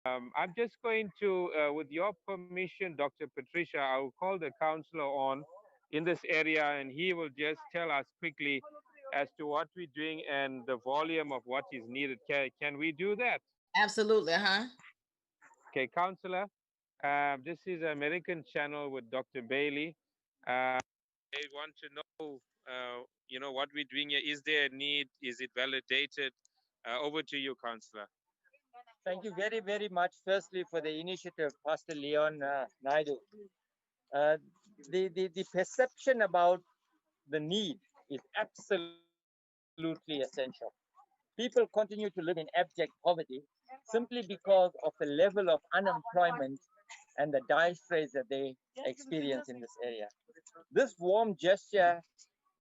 I'm just going to, with your permission, Dr. Patricia, I will call the counselor on in this area and he will just tell us quickly as to what we're doing and the volume of what is needed. Can we do that? Absolutely, huh? Okay, counselor, this is American Channel with Dr. Bailey. They want to know, what we're doing here. Is there a need? Is it validated? Over to you, counselor. Thank you very, very much, firstly, for the initiative, Pastor Leon Naidu. Uh, the perception about the need is absolutely essential. People continue to live in abject poverty simply because of the level of unemployment and the dire straits that they experience in this area. This warm gesture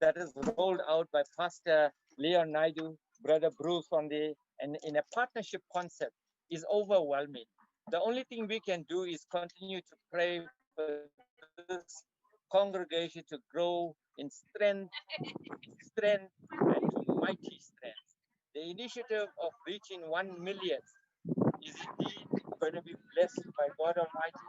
that is rolled out by Pastor Leon Naidu, Brother Bruce on the and in a partnership concept is overwhelming. The only thing we can do is continue to pray for this congregation to grow in strength and to mighty strength. The initiative of reaching 1 million is indeed going to be blessed by God Almighty,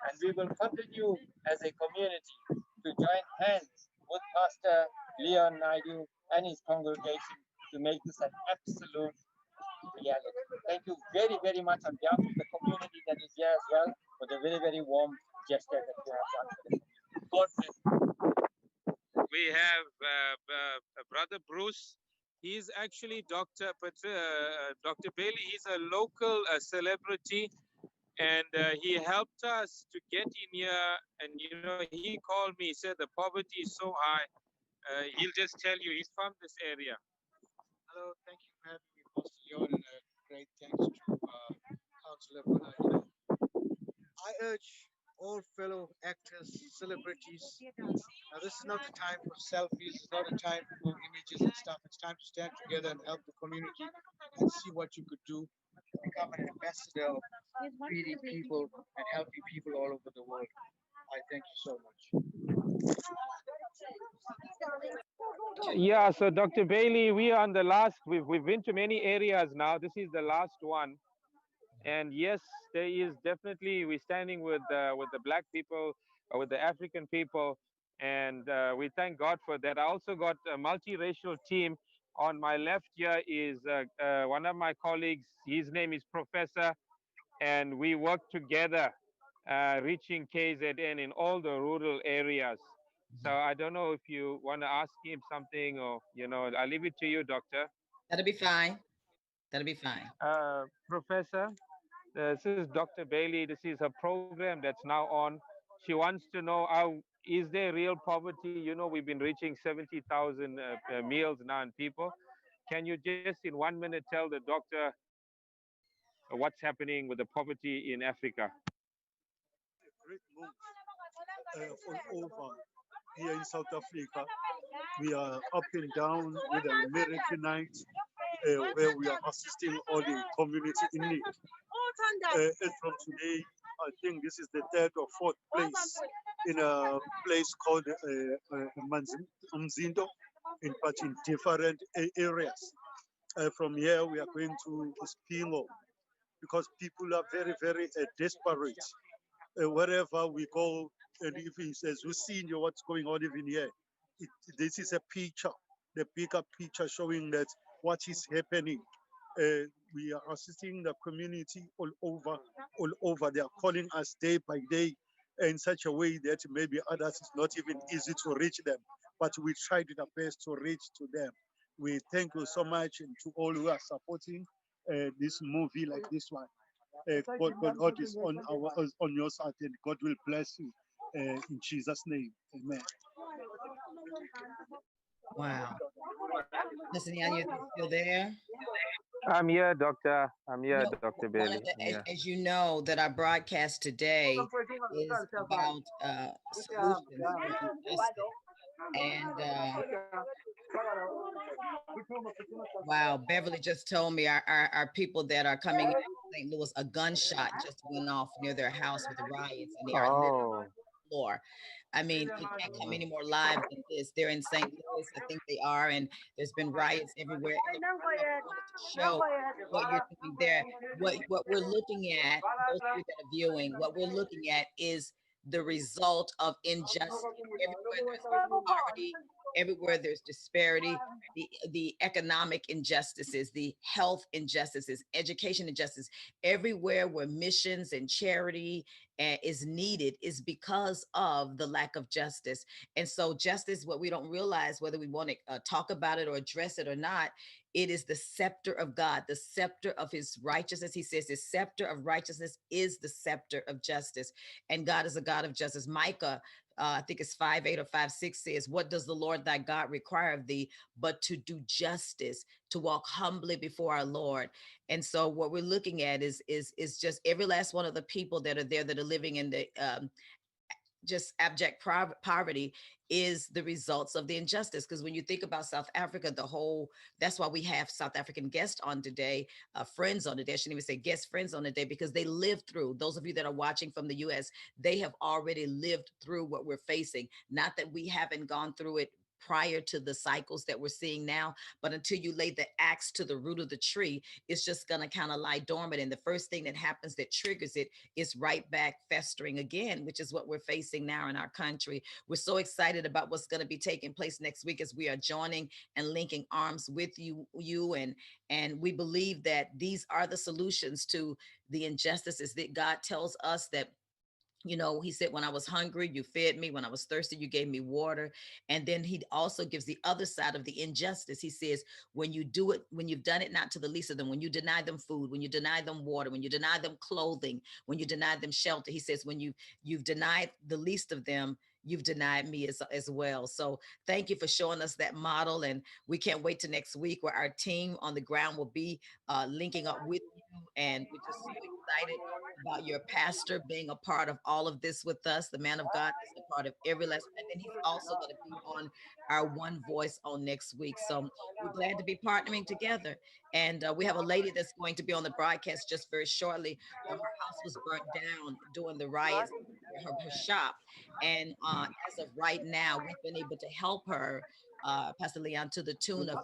and we will continue as a community to join hands with Pastor Leon Naidu and his congregation to make this an absolute reality. Thank you very, very much on behalf of the community that is here as well for the very, very warm gesture that you have done for the community. God bless you. We have Brother Bruce. He's actually Dr. Bailey. He's a local celebrity, and he helped us to get in here. And he called me. He said the poverty is so high. He'll just tell you he's from this area. Hello, thank you for having me, Pastor Leon, and great thanks to Councillor Bernard. I urge all fellow actors, celebrities. Now, this is not a time for selfies. It's not a time for images and stuff. It's time to stand together and help the community and see what you could do to become an ambassador of feeding people and helping people all over the world. I thank you so much. Yeah, so Dr. Bailey, we are on the last. We've been to many areas now. This is the last one, and yes, there is definitely we're standing with the black people, with the African people, and we thank God for that. I also got a multiracial team. On my left here is one of my colleagues. His name is Professor, and we work together, reaching KZN in all the rural areas. So I don't know if you want to ask him something, or I leave it to you, Doctor. That'll be fine. That'll be fine. Professor, this is Dr. Bailey. This is her program that's now on. She wants to know how is there real poverty? We've been reaching 70,000 meals now and people. Can you just in 1 minute tell the doctor what's happening with the poverty in Africa? Great move all over here in South Africa. We are up and down with the American Night, where we are assisting all the community in need. And from today, I think this is the third or fourth place in a place called Mzindo, but in different areas. From here, we are going to Spingo because people are very, very desperate. Wherever we go, and if he says, we see what's going on even here, this is a picture, the bigger picture showing that what is happening. We are assisting the community all over. They are calling us day by day in such a way that maybe others it's not even easy to reach them, but we tried the best to reach to them. We thank you so much, and to all who are supporting this movie like this one. God is on your side, and God will bless you in Jesus' name. Amen. Wow. Listen, Anya, you still there? I'm here, Doctor. I'm here, No, Dr. one Bailey. of the, Yeah. as you know, that our broadcast today is about solutions for injustice. And wow, Beverly just told me our people that are coming in St. Louis, a gunshot just went off near their house with the riots, and they are Oh. floor. I mean, it can't come any more live than this. They're in St. Louis, I think they are, and there's been riots everywhere else. I wanted to show what you're doing there. What we're looking at, those of you that are viewing, what we're looking at is the result of injustice. Everywhere there's poverty, everywhere there's disparity, the economic injustices, the health injustices, education injustice, everywhere where missions and charity is needed is because of the lack of justice. And so justice, what we don't realize, whether we want to talk about it or address it or not, it is the scepter of God, the scepter of his righteousness. He says the scepter of righteousness is the scepter of justice. And God is a God of justice. Micah, I think it's 5:8 or 5:6 says, what does the Lord thy God require of thee, but to do justice, to walk humbly before our Lord. And so what we're looking at is just every last one of the people that are there that are living in the just abject poverty is the results of the injustice. Because when you think about South Africa, that's why we have South African guests on today, friends on today. I shouldn't even say guest friends on today, because they lived through, those of you that are watching from the US, they have already lived through what we're facing. Not that we haven't gone through it prior to the cycles that we're seeing now, but until you lay the axe to the root of the tree, it's just going to kind of lie dormant. And the first thing that happens that triggers it is right back festering again, which is what we're facing now in our country. We're so excited about what's going to be taking place next week as we are joining and linking arms with you and we believe that these are the solutions to the injustices that God tells us that, you know, he said, when I was hungry, you fed me. When I was thirsty, you gave me water. And then he also gives the other side of the injustice. He says, when you do it, when you've done it not to the least of them, when you deny them food, when you deny them water, when you deny them clothing, when you deny them shelter, he says, when you've denied the least of them, you've denied me as well. So thank you for showing us that model. And we can't wait to next week where our team on the ground will be linking up with you. And we're just so excited about your pastor being a part of all of this with us. The man of God is a part of every lesson. And then he's also going to be on our One Voice on next week. So we're glad to be partnering together. And we have a lady that's going to be on the broadcast just very shortly. Her house was burnt down during the riots, her shop. And as of right now, we've been able to help her, Pastor Leon, to the tune of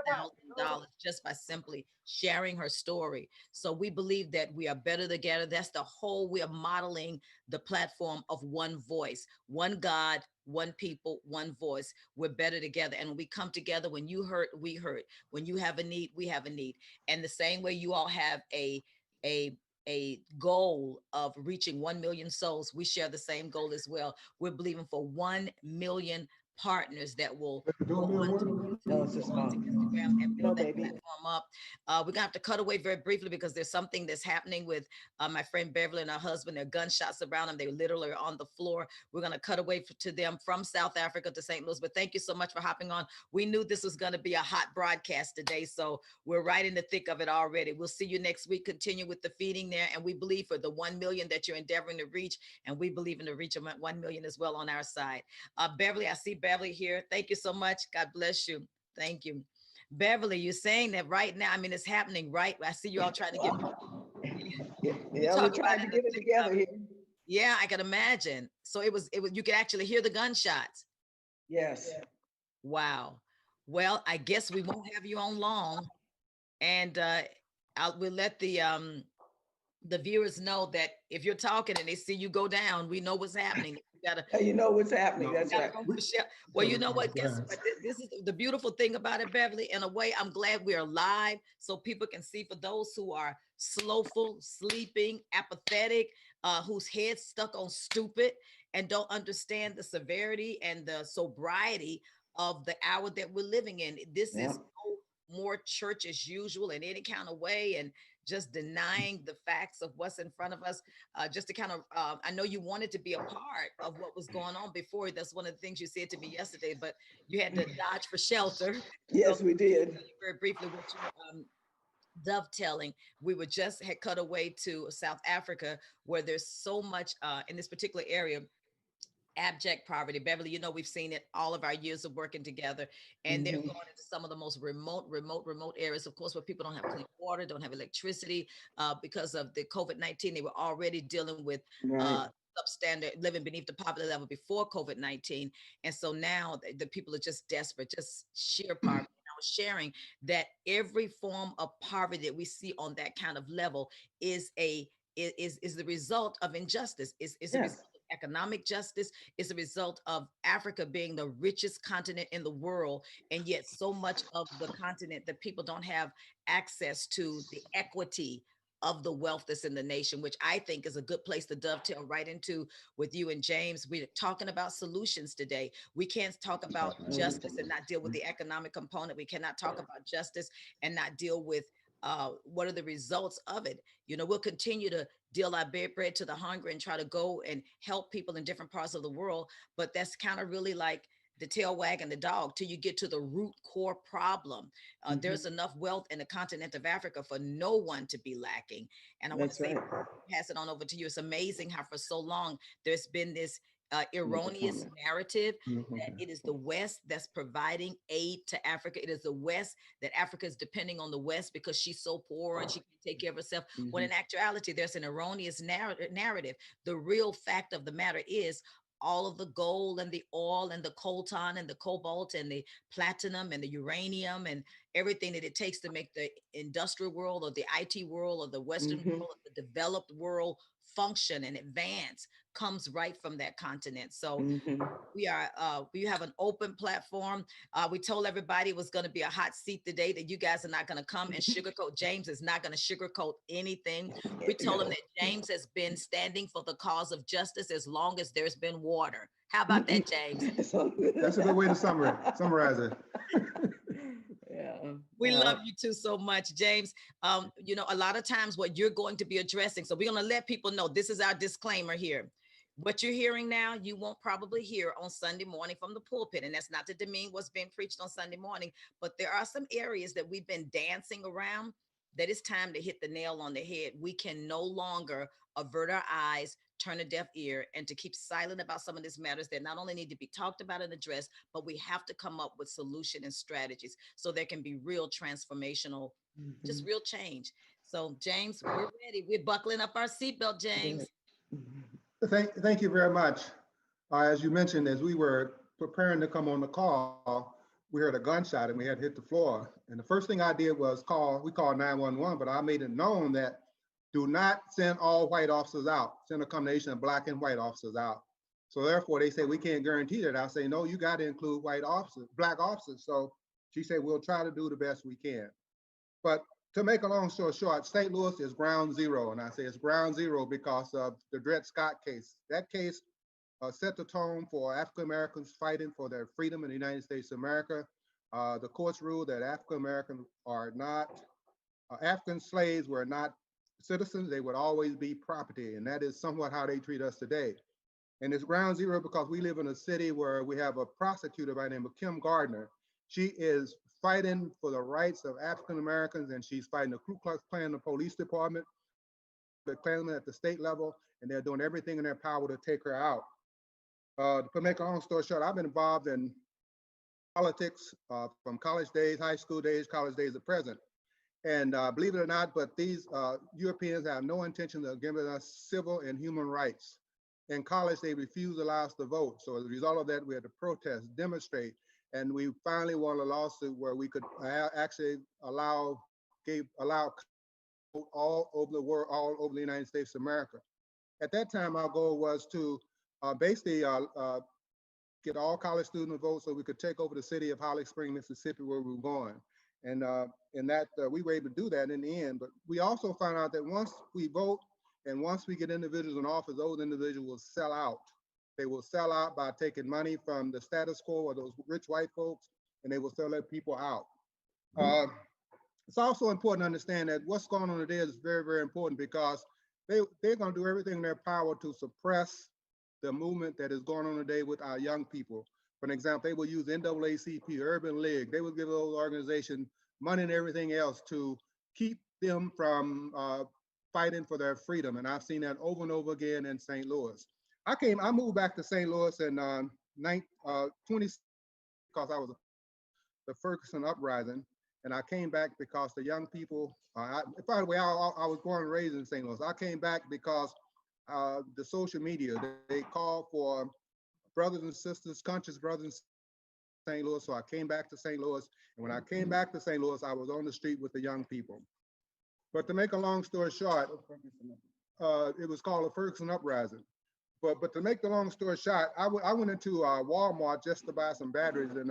$1,000 just by simply sharing her story. So we believe that we are better together. That's we are modeling the platform of one voice, one God, one people, one voice. We're better together. And when we come together, when you hurt, we hurt. When you have a need, we have a need. And the same way you all have a goal of reaching 1 million souls, we share the same goal as well. We're believing for 1 million partners that will go onto Instagram and build that platform up. We're gonna have to cut away very briefly because there's something that's happening with my friend Beverly and her husband. There are gunshots around them. They literally are on the floor. We're gonna cut away to them from South Africa to St. Louis. But thank you so much for hopping on. We knew this was gonna be a hot broadcast today, so we're right in the thick of it already. We'll see you next week. Continue with the feeding there, and we believe for the 1 million that you're endeavoring to reach, and we believe in the reach of 1 million as well on our side. Beverly, I see Beverly here. Thank you so much. God bless you. Thank you. Beverly, you're saying that right now. I mean, it's happening, right? I see you all trying to get. Yeah, we're trying to get it together here. Yeah, I can imagine. So it was. You could actually hear the gunshots. Yes. Wow. Well, I guess we won't have you on long, and we'll let the viewers know that if you're talking and they see you go down, we know what's happening. You know what's happening. That's right. Well, you know what? Guess what? This is the beautiful thing about it, Beverly. In a way, I'm glad we are live so people can see. For those who are slowful, sleeping, apathetic, whose heads stuck on stupid and don't understand the severity and the sobriety of the hour that we're living in. This is no more church as usual in any kind of way, and just denying the facts of what's in front of us, just to kind of, I know you wanted to be a part of what was going on before. That's one of the things you said to me yesterday, but you had to dodge for shelter. Yes, so, we did. Very briefly, what you dovetailing, we were just had cut away to South Africa, where there's so much in this particular area abject poverty. Beverly, you know, we've seen it all of our years of working together, and they're Mhm. going into some of the most remote areas, of course, where people don't have clean water, don't have electricity because of the COVID-19. They were already dealing with Right. substandard living beneath the poverty level before COVID-19. And so now the people are just desperate, just sheer poverty. And I was sharing that every form of poverty that we see on that kind of level is the result of injustice, is the Yes. result of economic justice, is the result of Africa being the richest continent in the world. And yet so much of the continent that people don't have access to the equity of the wealth that's in the nation, which I think is a good place to dovetail right into with you and James. We're talking about solutions today. We can't talk about justice and not deal with the economic component. We cannot talk about justice and not deal with what are the results of it. You know, we'll continue to deal our bread to the hungry and try to go and help people in different parts of the world, but that's kind of really like the tail wagging the dog till you get to the root core problem. There's enough wealth in the continent of Africa for no one to be lacking. And I want to That's say, right. pass it on over to you. It's amazing how for so long there's been this Make a erroneous comment. narrative that Mhm. it is the West that's providing aid to Africa. It is the West, that Africa is depending on the West because she's so poor and she can't take care of herself. When in actuality, there's an erroneous narrative. The real fact of the matter is all of the gold and the oil and the coltan and the cobalt and the platinum and the uranium and everything that it takes to make the industrial world or the IT world or the Western Mhm. world, the developed world function and advance comes right from that continent. So Mhm. we have an open platform. We told everybody it was going to be a hot seat today, that you guys are not going to come and sugarcoat. James is not going to sugarcoat anything. We told him No. that James has been standing for the cause of justice as long as there's been water. How about that, James? So- That's a good way to summarize it. Yeah. We love you too so much, James. You know, a lot of times what you're going to be addressing, so we're going to let people know this is our disclaimer here. What you're hearing now, you won't probably hear on Sunday morning from the pulpit. And that's not to demean what's being preached on Sunday morning, but there are some areas that we've been dancing around that it's time to hit the nail on the head. We can no longer avert our eyes, turn a deaf ear, and to keep silent about some of these matters that not only need to be talked about and addressed, but we have to come up with solution and strategies so there can be real transformational, just real change. So, James, we're ready. We're buckling up our seatbelt, James. Thank you very much. As you mentioned, as we were preparing to come on the call, we heard a gunshot and we had hit the floor. And the first thing I did was we called 911, but I made it known that do not send all white officers out, send a combination of black and white officers out. So therefore they say, we can't guarantee that. I say, no, you got to include white officers, black officers. So she said, we'll try to do the best we can. But to make a long story short, St. Louis is ground zero. And I say it's ground zero because of the Dred Scott case. That case set the tone for African Americans fighting for their freedom in the United States of America. The courts ruled that African Americans are not, African slaves were not citizens, they would always be property. And that is somewhat how they treat us today. And it's ground zero because we live in a city where we have a prosecutor by the name of Kim Gardner. She is fighting for the rights of African Americans, and she's fighting the Ku Klux Klan, the police department, the Klansmen at the state level, and they're doing everything in their power to take her out. To make a long story short, I've been involved in politics from college days, high school days, college days to present. And believe it or not, but these Europeans have no intention of giving us civil and human rights. In college, they refused to allow us to vote. So as a result of that, we had to protest, demonstrate, and we finally won a lawsuit where we could actually allow all over the world, all over the United States of America. At that time, our goal was to basically get all college students to vote so we could take over the city of Holly Springs, Mississippi, where we were going. And we were able to do that in the end. But we also found out that once we vote and once we get individuals in office, those individuals will sell out. They will sell out by taking money from the status quo or those rich white folks, and they will sell their people out. It's also important to understand that what's going on today is very, very important because they're going to do everything in their power to suppress the movement that is going on today with our young people. For an example, they will use NAACP, Urban League. They will give those organizations money and everything else to keep them from fighting for their freedom. And I've seen that over and over again in St. Louis. I moved back to St. Louis in 20, because I was the Ferguson uprising, and I came back because the young people. By the way, I was born and raised in St. Louis. I came back because the social media, they called for brothers and sisters, conscious brothers in St. Louis. So I came back to St. Louis, and when I came back to St. Louis, I was on the street with the young people. But to make a long story short, it was called the Ferguson uprising. But to make the long story short, I went into Walmart just to buy some batteries and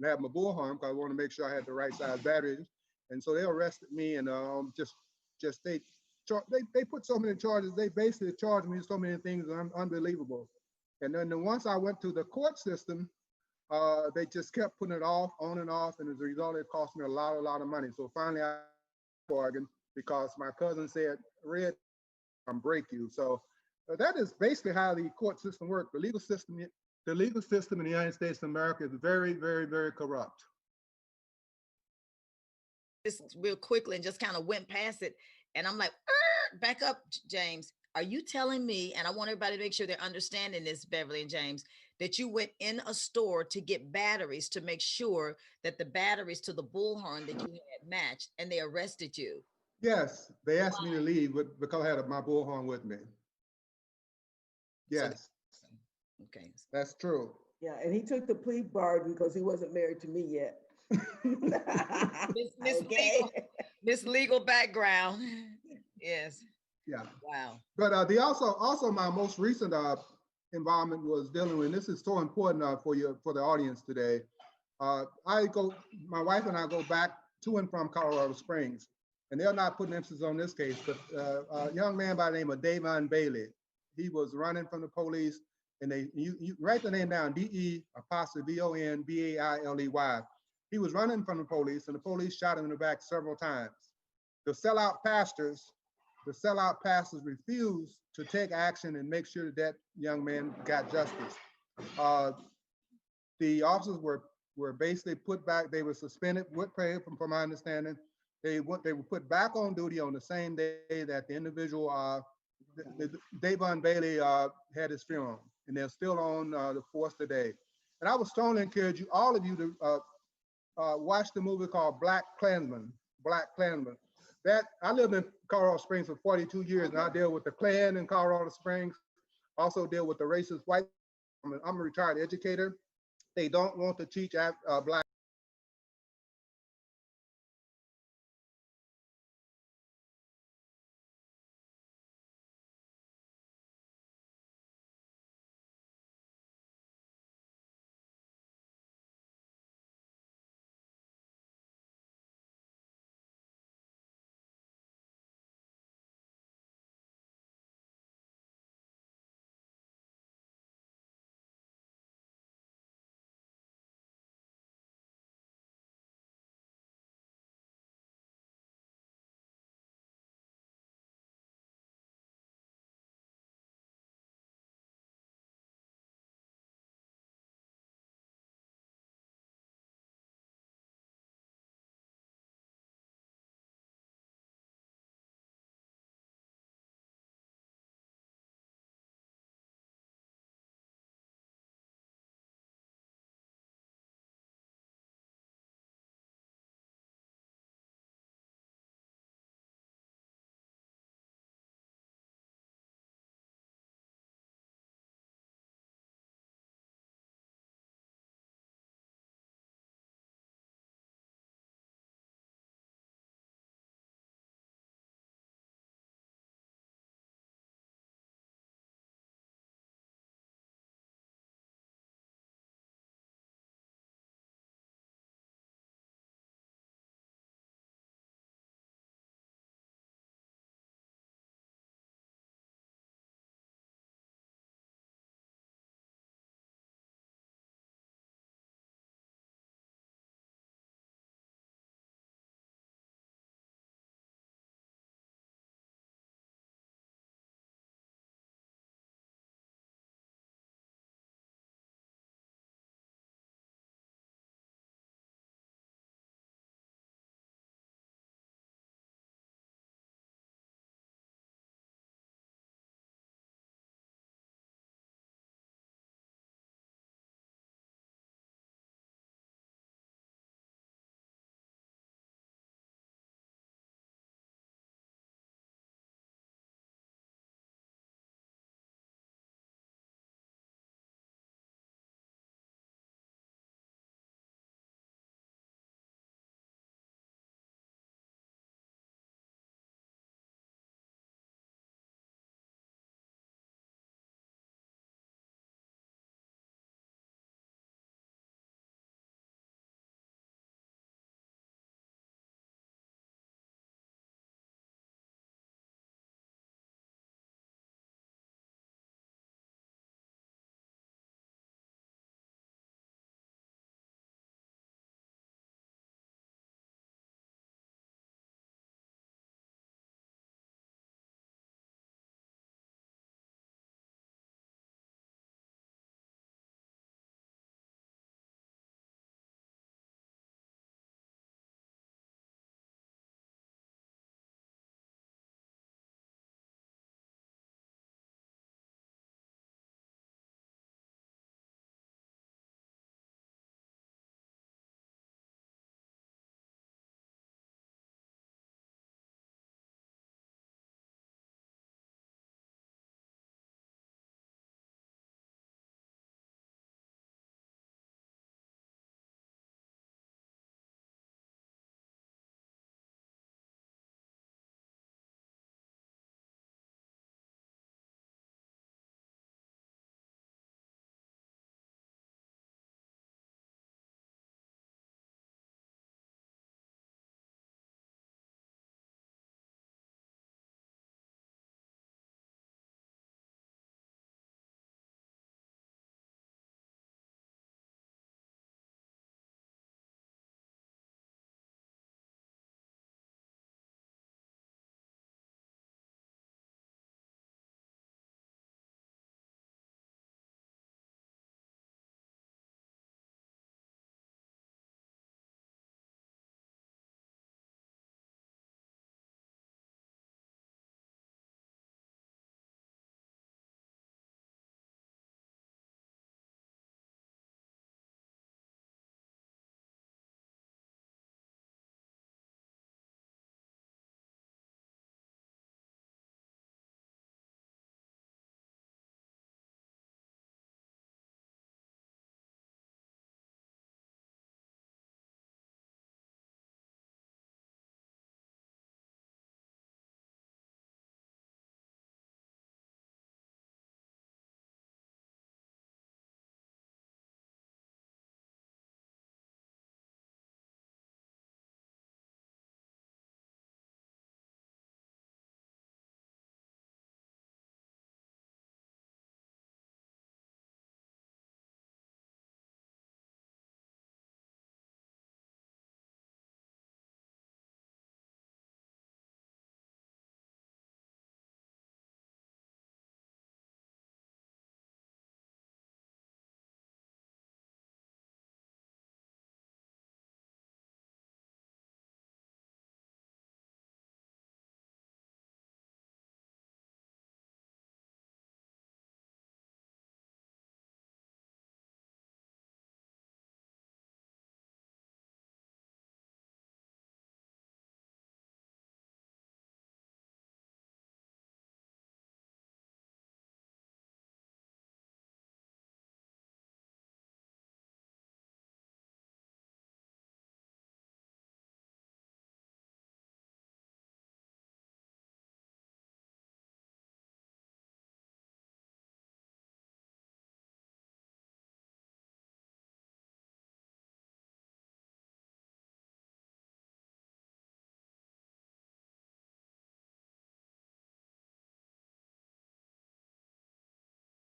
have my bullhorn because I want to make sure I had the right size batteries. And so they arrested me and they put so many charges. They basically charged me so many things unbelievable. And then once I went to the court system, they just kept putting it off, on and off, and as a result, it cost me a lot of money. So finally, I bargained because my cousin said, "Red, I'm break you." So that is basically how the court system works. The legal system in the United States of America is very, very, very corrupt. Just real quickly and just kind of went past it. And I'm like, back up, James. Are you telling me, and I want everybody to make sure they're understanding this, Beverly and James, that you went in a store to get batteries to make sure that the batteries to the bullhorn that you had matched, and they arrested you? Yes, they asked me to leave because I had my bullhorn with me. Yes, Okay. that's true. Yeah, and he took the plea bargain because he wasn't married to me yet. Miss legal background. Yes. Yeah. Wow. But the also my most recent involvement was dealing with, and this is so important for the audience today. My wife and I go back to and from Colorado Springs, and they're not putting emphasis on this case, but a young man by the name of Davon Bailey, he was running from the police, and you write the name down, DE_VON_BAILEY. He was running from the police, and the police shot him in the back several times. The sellout pastors refused to take action and make sure that young man got justice. The officers were basically put back. They were suspended with pay, from my understanding. They were put back on duty on the same day that the individual, Davon Bailey, had his funeral, and they're still on the force today. And I would strongly encourage all of you to watch the movie called Black Klansman. Black Klansman. I lived in Colorado Springs for 42 years, and I deal with the Klan in Colorado Springs. Also deal with the racist white. I'm a retired educator. They don't want to teach Black